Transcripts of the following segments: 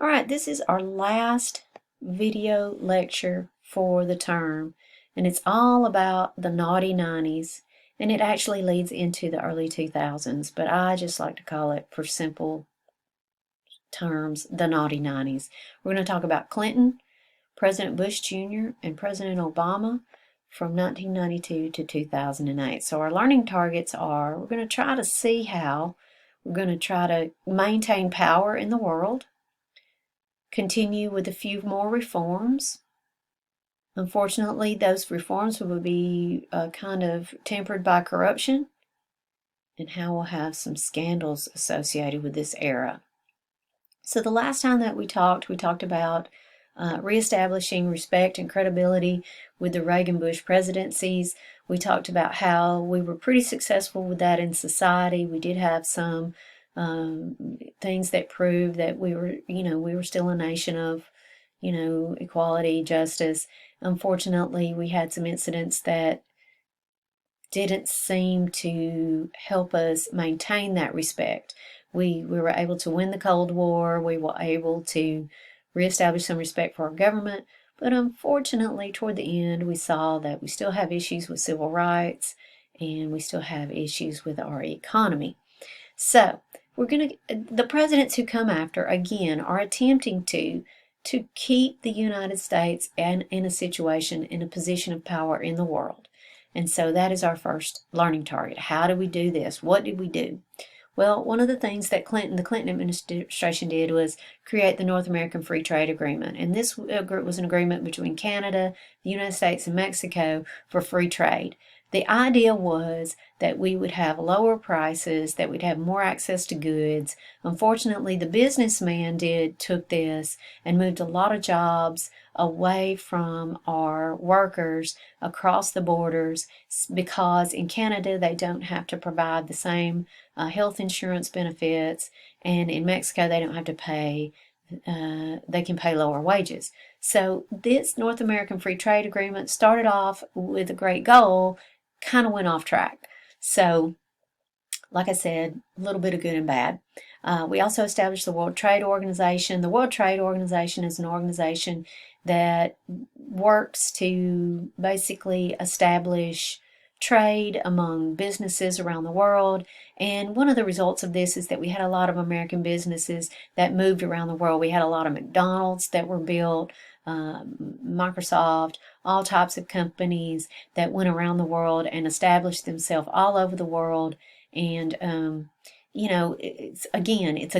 All right, this is our last video lecture for the term, and it's all about the naughty 90s, and it actually leads into the early 2000s, but I just like to call it, for simple terms, the naughty 90s. We're going to talk about Clinton, President Bush Jr., and President Obama from 1992 to 2008. So our learning targets are, we're going to try to see how we're going to try to maintain power in the world, continue with a few more reforms. Unfortunately, those reforms will be kind of tempered by corruption, and how we'll have some scandals associated with this era. So the last time that we talked about reestablishing respect and credibility with the Reagan-Bush presidencies. We talked about how we were pretty successful with that in society. We did have some things that proved that we were still a nation of, equality, justice. Unfortunately, we had some incidents that didn't seem to help us maintain that respect. We were able to win the Cold War. We were able to reestablish some respect for our government. But unfortunately, toward the end, we saw that we still have issues with civil rights and we still have issues with our economy. So the presidents who come after, again, are attempting to keep the United States in a situation, in a position of power in the world. And so that is our first learning target. How do we do this? What did we do? Well, one of the things that the Clinton administration did was create the North American Free Trade Agreement. And this was an agreement between Canada, the United States, and Mexico for free trade. The idea was that we would have lower prices, that we'd have more access to goods. Unfortunately, the businessman took this and moved a lot of jobs away from our workers across the borders, because in Canada they don't have to provide the same health insurance benefits, and in Mexico they don't have to pay, they can pay lower wages. So this North American Free Trade Agreement started off with a great goal, kind of went off track. So, like I said, a little bit of good and bad. We also established the World Trade Organization. The World Trade Organization is an organization that works to basically establish trade among businesses around the world. And one of the results of this is that we had a lot of American businesses that moved around the world. We had a lot of McDonald's that were built, Microsoft, all types of companies that went around the world and established themselves all over the world. And it's a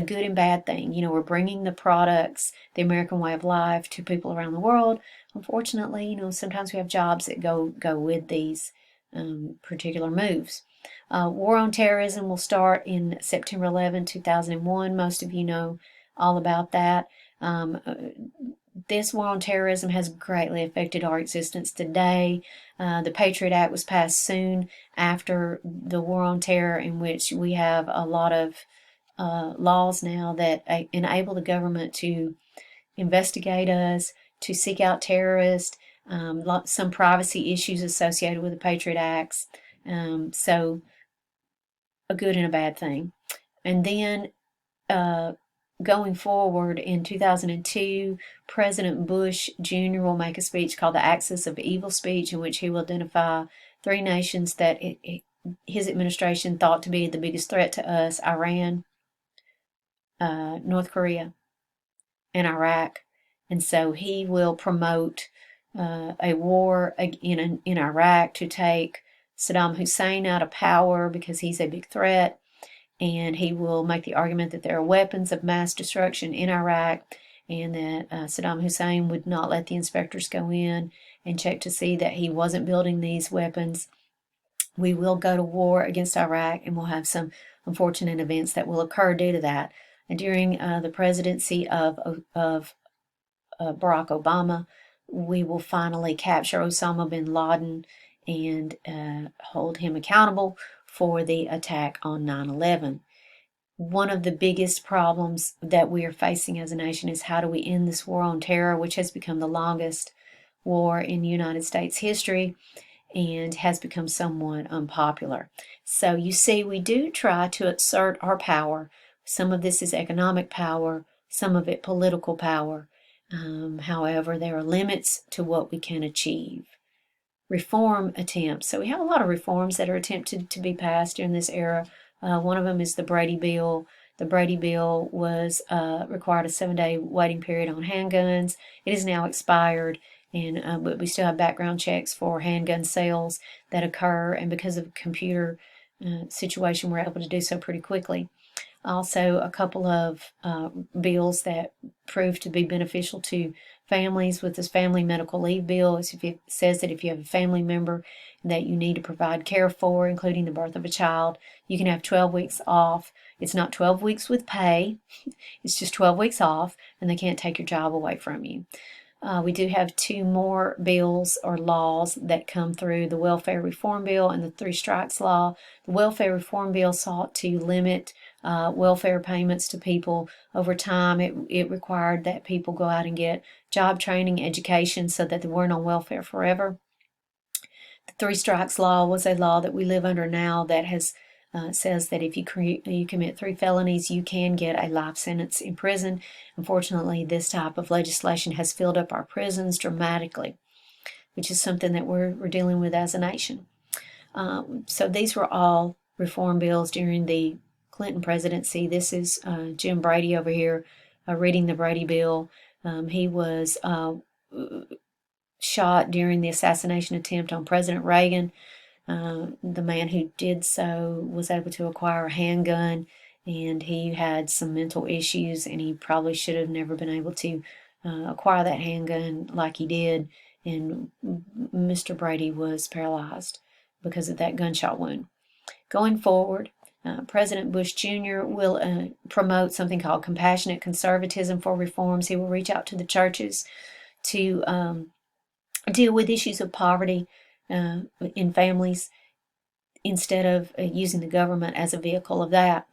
good and bad thing. We're bringing the products, the American way of life, to people around the world. Unfortunately, sometimes we have jobs that go with these particular moves. War on terrorism will start in September 11, 2001. Most of you know all about that. This war on terrorism has greatly affected our existence today. The Patriot Act was passed soon after the war on terror, in which we have a lot of laws now that enable the government to investigate us, to seek out terrorists, some privacy issues associated with the Patriot Acts. So a good and a bad thing. And then going forward in 2002, President Bush Jr. will make a speech called the Axis of Evil speech, in which he will identify three nations that his administration thought to be the biggest threat to us: Iran, North Korea, and Iraq. And so he will promote a war in Iraq to take Saddam Hussein out of power, because he's a big threat. And he will make the argument that there are weapons of mass destruction in Iraq, and that Saddam Hussein would not let the inspectors go in and check to see that he wasn't building these weapons. We will go to war against Iraq, and we'll have some unfortunate events that will occur due to that. And during the presidency of Barack Obama, we will finally capture Osama bin Laden and hold him accountable for the attack on 9/11. One of the biggest problems that we are facing as a nation is, how do we end this war on terror, which has become the longest war in United States history and has become somewhat unpopular. So you see, we do try to assert our power. Some of this is economic power, some of it political power. However, there are limits to what we can achieve. Reform attempts. So we have a lot of reforms that are attempted to be passed during this era. One of them is the Brady Bill. The Brady Bill was required a 7-day waiting period on handguns. It is now expired, and but we still have background checks for handgun sales that occur, and because of a computer situation, we're able to do so pretty quickly. Also, a couple of bills that prove to be beneficial to families with this family medical leave bill. It says that if you have a family member that you need to provide care for, including the birth of a child, you can have 12 weeks off. It's not 12 weeks with pay, it's just 12 weeks off, and they can't take your job away from you. We do have 2 more bills or laws that come through, the Welfare Reform Bill and the 3 Strikes Law. The Welfare Reform Bill sought to limit welfare payments to people over time. It required that people go out and get job training, education, so that they weren't on welfare forever. The 3 Strikes Law was a law that we live under now that has says that if you commit 3 felonies, you can get a life sentence in prison. Unfortunately, this type of legislation has filled up our prisons dramatically, which is something that we're dealing with as a nation. So these were all reform bills during the Clinton presidency. This is Jim Brady over here reading the Brady Bill. He was shot during the assassination attempt on President Reagan. The man who did so was able to acquire a handgun, and he had some mental issues, and he probably should have never been able to acquire that handgun like he did, and Mr. Brady was paralyzed because of that gunshot wound. Going forward, President Bush Jr. will promote something called compassionate conservatism for reforms. He will reach out to the churches to deal with issues of poverty in families instead of using the government as a vehicle of that.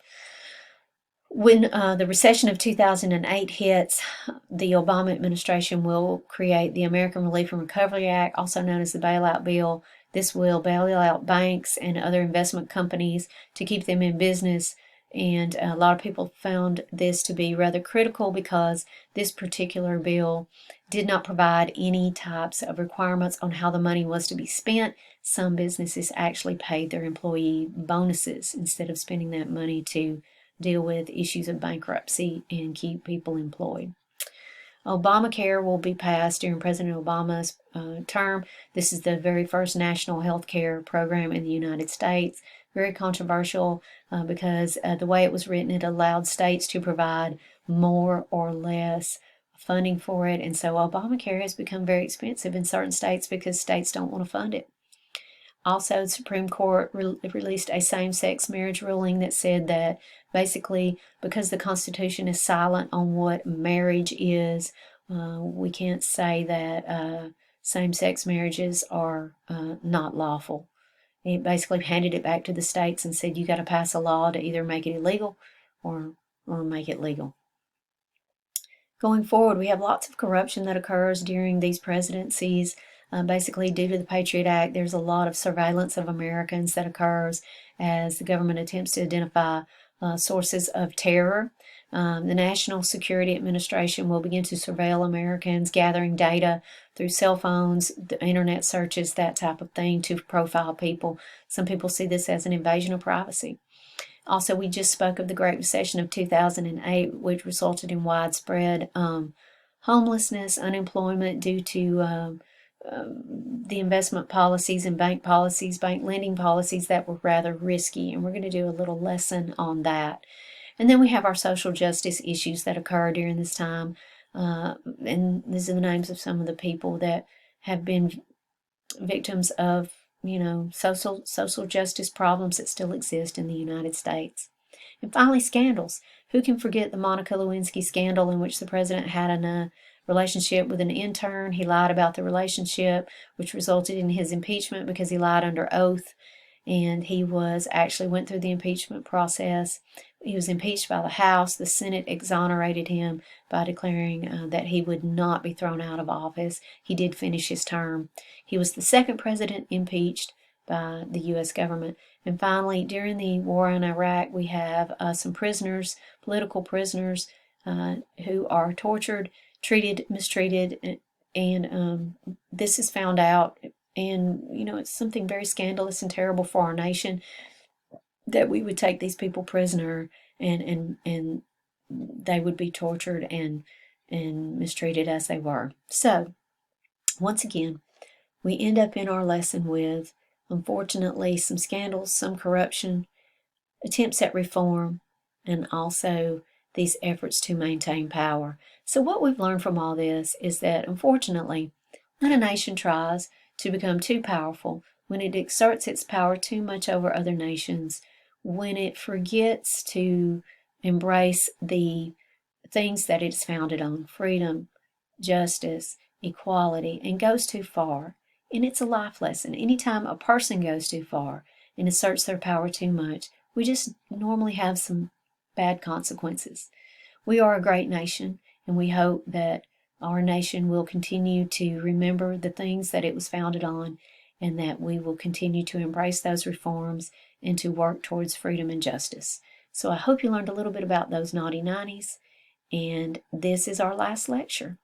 When the recession of 2008 hits, the Obama administration will create the American Relief and Recovery Act, also known as the Bailout Bill. This will bail out banks and other investment companies to keep them in business. And a lot of people found this to be rather critical because this particular bill did not provide any types of requirements on how the money was to be spent. Some businesses actually paid their employee bonuses instead of spending that money to deal with issues of bankruptcy and keep people employed. Obamacare will be passed during President Obama's term. This is the very first national health care program in the United States. Very controversial because the way it was written, it allowed states to provide more or less funding for it. And so Obamacare has become very expensive in certain states because states don't want to fund it. Also, the Supreme Court released a same-sex marriage ruling that said that basically because the Constitution is silent on what marriage is, we can't say that same-sex marriages are not lawful. It basically handed it back to the states and said you got to pass a law to either make it illegal or make it legal. Going forward, we have lots of corruption that occurs during these presidencies. Basically, due to the Patriot Act, there's a lot of surveillance of Americans that occurs as the government attempts to identify sources of terror. The National Security Administration will begin to surveil Americans, gathering data through cell phones, the internet searches, that type of thing, to profile people. Some people see this as an invasion of privacy. Also, we just spoke of the Great Recession of 2008, which resulted in widespread homelessness, unemployment due to the investment policies and bank policies, bank lending policies that were rather risky. And we're going to do a little lesson on that. And then we have our social justice issues that occur during this time. And these are the names of some of the people that have been victims of, social justice problems that still exist in the United States. And finally, scandals. Who can forget the Monica Lewinsky scandal in which the president had a relationship with an intern? He lied about the relationship, which resulted in his impeachment because he lied under oath. And he went through the impeachment process. He was impeached by the House. The Senate exonerated him by declaring that he would not be thrown out of office. He did finish his term. He was the second president impeached by the U.S. government. And finally, during the war in Iraq, we have some prisoners, political prisoners, who are tortured, treated, mistreated, and this is found out. And, it's something very scandalous and terrible for our nation that we would take these people prisoner and they would be tortured and mistreated as they were. So, once again, we end up in our lesson with, unfortunately, some scandals, some corruption, attempts at reform, and also these efforts to maintain power. So what we've learned from all this is that, unfortunately, when a nation tries to become too powerful, when it exerts its power too much over other nations, when it forgets to embrace the things that it's founded on, freedom, justice, equality, and goes too far. And it's a life lesson. Anytime a person goes too far and asserts their power too much, we just normally have some bad consequences. We are a great nation, and we hope that our nation will continue to remember the things that it was founded on, and that we will continue to embrace those reforms and to work towards freedom and justice. So I hope you learned a little bit about those naughty 90s, and this is our last lecture.